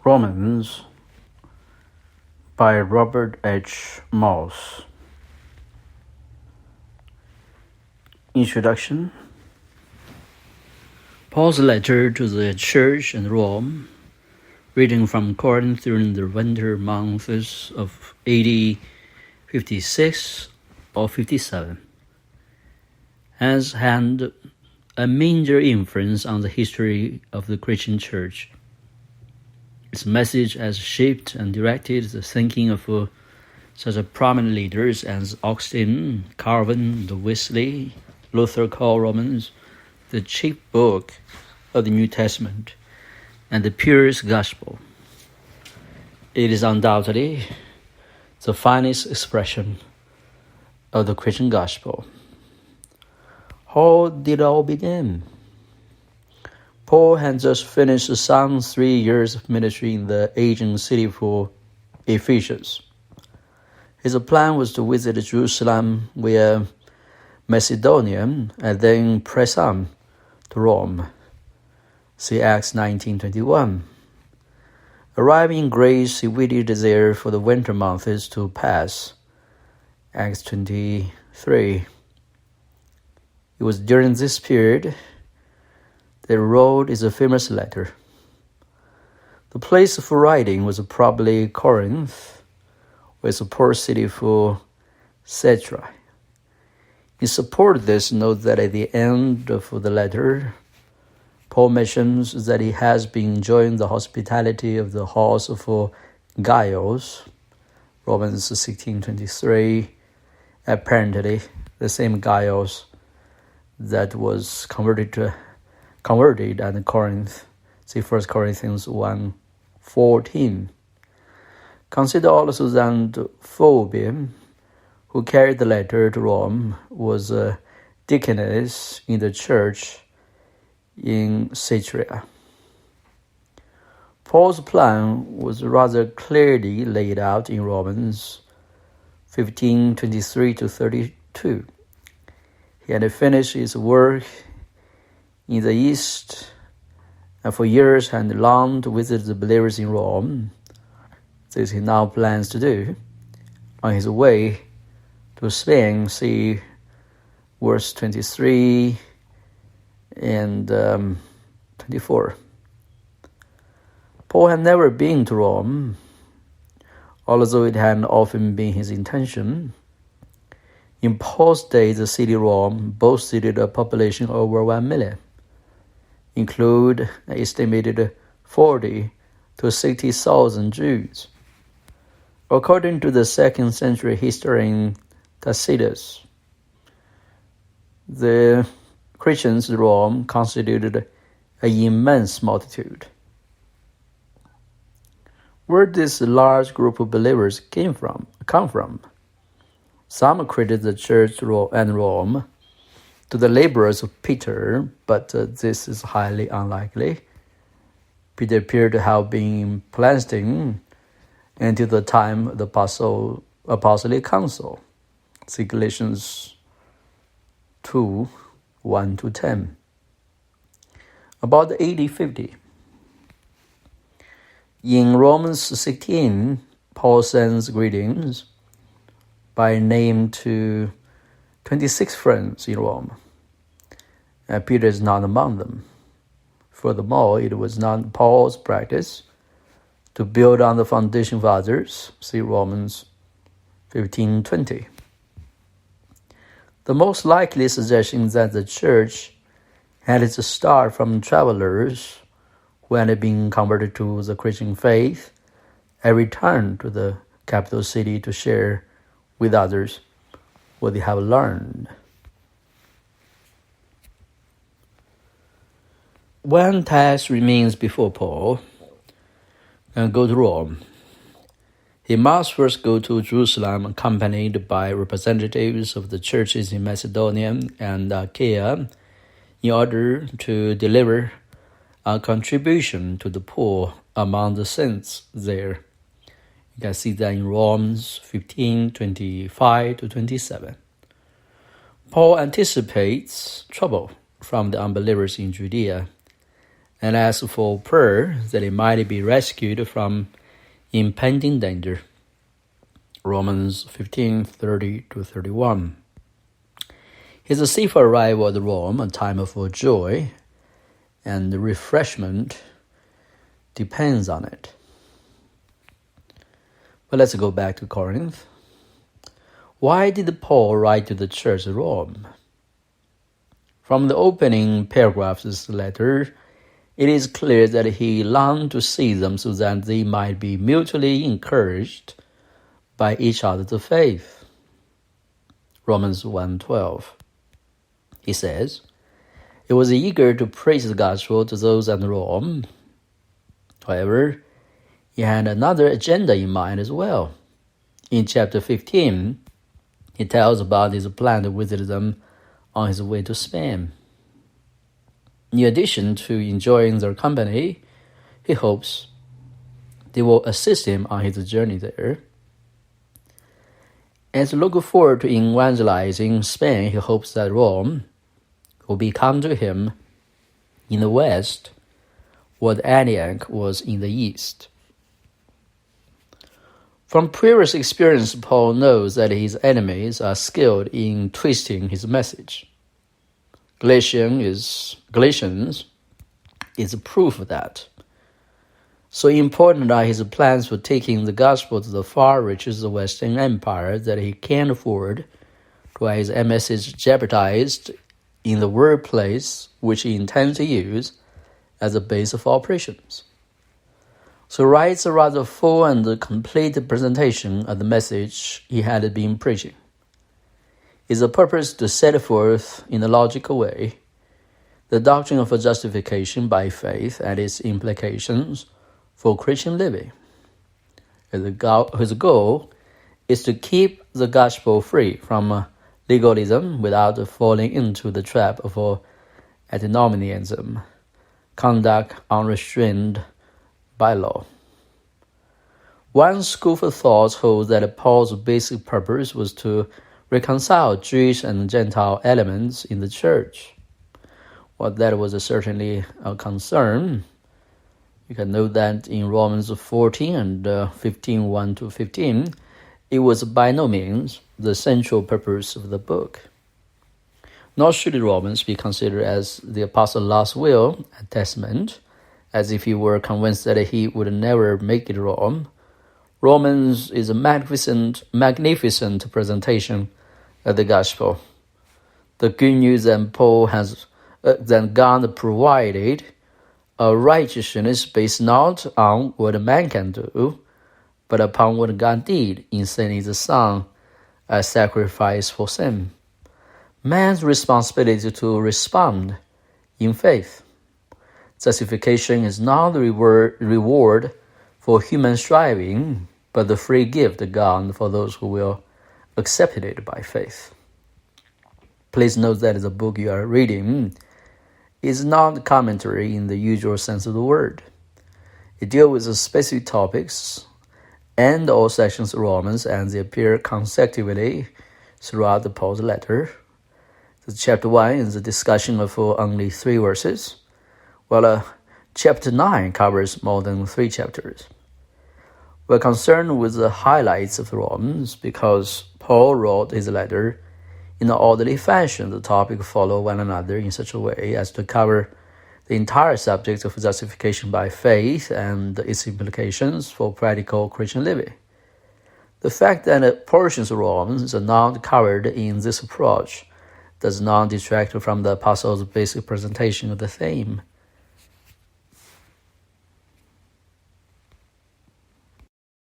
Romans by Robert H. Mounce. Introduction. Paul's letter to the church in Rome, reading from Corinth during the winter months of AD 56 or 57, has had a major influence on the history of the Christian church. Its message has shaped and directed the thinking of such prominent leaders as Augustine, Calvin, Wesley. Luther called Romans the chief book of the New Testament and the purest gospel. It is undoubtedly the finest expression of the Christian gospel. How did it all begin? Paul had just finished some 3 years of ministry in the Asian city for Ephesians. His plan was to visit Jerusalem via Macedonia and then press on to Rome. See Acts 19:21. Arriving in Greece, he waited there for the winter months to pass. Acts 23. It was during this period that he wrote his famous letter. The place for writing was probably Corinth, which was a poor city for Cetri. In support of this, note that at the end of the letter, Paul mentions that he has been enjoying the hospitality of the house of Gaius, Romans 16:23, apparently the same Gaius that was converted at Corinth. See 1 Corinthians 1:14. Consider also that Phoebe, who carried the letter to Rome, was a deaconess in the church in Caesarea. Paul's plan was rather clearly laid out in Romans 15:23-32. He had finished his work in the East, and for years had longed to visit the believers in Rome. This he now plans to do. On his way to Spain, see verse 23 and 24. Paul had never been to Rome, although it had often been his intention. In Paul's day, the city of Rome boasted a population of over 1 million. Include an estimated 40 to 60,000 Jews. According to the 2nd century historian Tacitus, the Christians in Rome constituted an immense multitude. Where did this large group of believers come from? Some credit the church and Rome to the labors of Peter, but this is highly unlikely. Peter appeared to have been in Palestine until the time of the Apostolic Council. See Galatians 2:1-10. About AD 50. In Romans 16, Paul sends greetings by name to 26 friends in Rome, and Peter is not among them. Furthermore, it was not Paul's practice to build on the foundation of others. See Romans 15:20. The most likely suggestion is that the church had its start from travelers who had been converted to the Christian faith and returned to the capital city to share with others what they have learned. One task remains before Paul and go to Rome. He must first go to Jerusalem accompanied by representatives of the churches in Macedonia and Achaia in order to deliver a contribution to the poor among the saints there. You can see that in Romans 15:25-27. Paul anticipates trouble from the unbelievers in Judea and asked for prayer that he might be rescued from impending danger. Romans 15:30-31. His safe arrival at Rome, a time of joy and refreshment, depends on it. But let's go back to Corinth. Why did Paul write to the church at Rome? From the opening paragraphs of this letter, it is clear that he longed to see them so that they might be mutually encouraged by each other to faith. Romans 1:12. He says, he was eager to preach the gospel to those at Rome. However, he had another agenda in mind as well. In chapter 15, he tells about his plan to visit them on his way to Spain. In addition to enjoying their company, he hopes they will assist him on his journey there. As he looks forward to evangelizing Spain, he hopes that Rome will become to him in the west what Antioch was in the east. From previous experience, Paul knows that his enemies are skilled in twisting his message. Galatians is proof of that. So important are his plans for taking the gospel to the far reaches of the Western Empire that he can't afford to have his message jeopardized in the workplace which he intends to use as a base of operations. So writes a rather full and complete presentation of the message he had been preaching. Is a purpose to set forth in a logical way the doctrine of justification by faith and its implications for Christian living. His goal is to keep the gospel free from legalism without falling into the trap of antinomianism, conduct unrestrained by law. One school of thought holds that Paul's basic purpose was to reconcile Jewish and Gentile elements in the church. Well, that was certainly a concern. You can note that in Romans 14 and 15:1-15, it was by no means the central purpose of the book. Nor should Romans be considered as the Apostle's last will and testament, as if he were convinced that he would never make it Rome. Romans is a magnificent presentation of the gospel. The good news that Paul has that God provided a righteousness based not on what a man can do, but upon what God did in sending the Son as sacrifice for sin. Man's responsibility to respond in faith. Justification is not the reward for human striving, but the free gift of God for those who will accept it by faith. Please note that the book you are reading is not commentary in the usual sense of the word. It deals with specific topics and all sections of Romans, and they appear consecutively throughout the Paul's letter. The chapter 1 is a discussion of only 3 verses, while chapter 9 covers more than 3 chapters. We're concerned with the highlights of Romans because Paul wrote his letter in an orderly fashion. The topics follow one another in such a way as to cover the entire subject of justification by faith and its implications for practical Christian living. The fact that portions of Romans are not covered in this approach does not detract from the apostle's basic presentation of the theme.